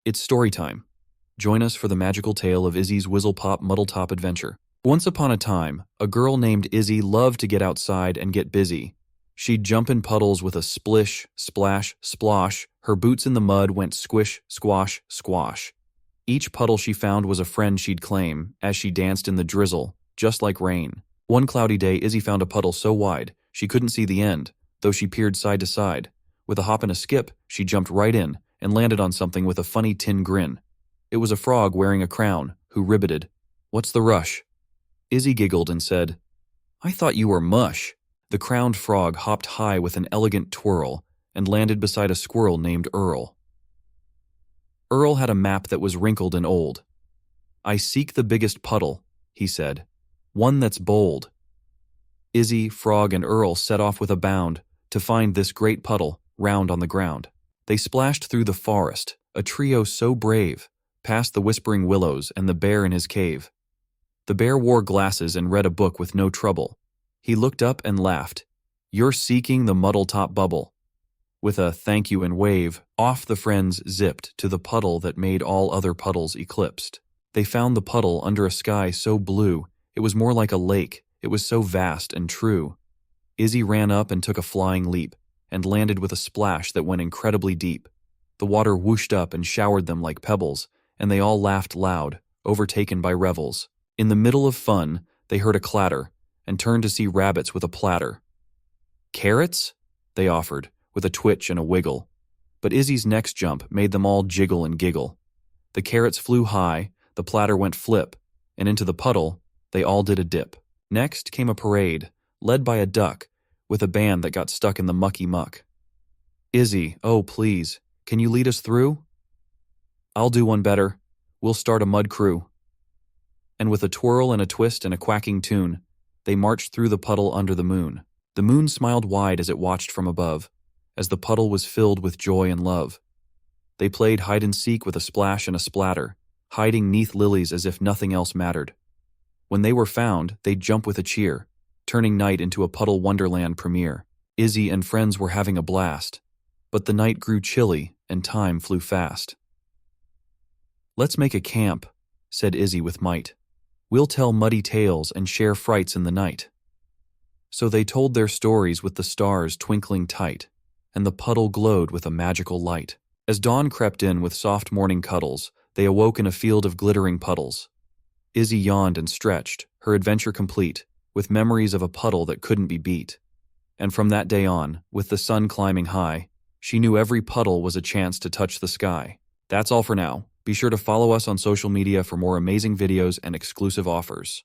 It's story time. Join us for the magical tale of Izzy's Wizzle Muddle Top adventure. Once upon a time, a girl named Izzy loved to get outside and get busy. She'd jump in puddles with a splish, splash, splosh. Her boots in the mud went squish, squash, squash. Each puddle she found was a friend she'd claim, as she danced in the drizzle, just like rain. One cloudy day, Izzy found a puddle so wide, she couldn't see the end, though she peered side to side. With a hop and a skip, she jumped right in and landed on something with a funny tin grin. It was a frog wearing a crown, who ribbited, "What's the rush?" Izzy giggled and said, "I thought you were mush." The crowned frog hopped high with an elegant twirl and landed beside a squirrel named Earl. Earl had a map that was wrinkled and old. "I seek the biggest puddle," he said, "one that's bold." Izzy, Frog, and Earl set off with a bound to find this great puddle, round on the ground. They splashed through the forest, a trio so brave, past the whispering willows and the bear in his cave. The bear wore glasses and read a book with no trouble. He looked up and laughed. "You're seeking the Muddle Top bubble." With a thank you and wave, off the friends zipped to the puddle that made all other puddles eclipsed. They found the puddle under a sky so blue, it was more like a lake. It was so vast and true. Izzy ran up and took a flying leap, and landed with a splash that went incredibly deep. The water whooshed up and showered them like pebbles, and they all laughed loud, overtaken by revels. In the middle of fun, they heard a clatter, and turned to see rabbits with a platter. "Carrots?" they offered, with a twitch and a wiggle. But Izzy's next jump made them all jiggle and giggle. The carrots flew high, the platter went flip, and into the puddle, they all did a dip. Next came a parade, led by a duck, with a band that got stuck in the mucky muck. "Izzy, oh please, can you lead us through?" "I'll do one better. We'll start a mud crew." And with a twirl and a twist and a quacking tune, they marched through the puddle under the moon. The moon smiled wide as it watched from above, as the puddle was filled with joy and love. They played hide and seek with a splash and a splatter, hiding 'neath lilies as if nothing else mattered. When they were found, they'd jump with a cheer, turning night into a puddle wonderland premiere. Izzy and friends were having a blast, but the night grew chilly and time flew fast. "Let's make a camp," said Izzy with might. "We'll tell muddy tales and share frights in the night." So they told their stories with the stars twinkling tight, and the puddle glowed with a magical light. As dawn crept in with soft morning cuddles, they awoke in a field of glittering puddles. Izzy yawned and stretched, her adventure complete, with memories of a puddle that couldn't be beat. And from that day on, with the sun climbing high, she knew every puddle was a chance to touch the sky. That's all for now. Be sure to follow us on social media for more amazing videos and exclusive offers.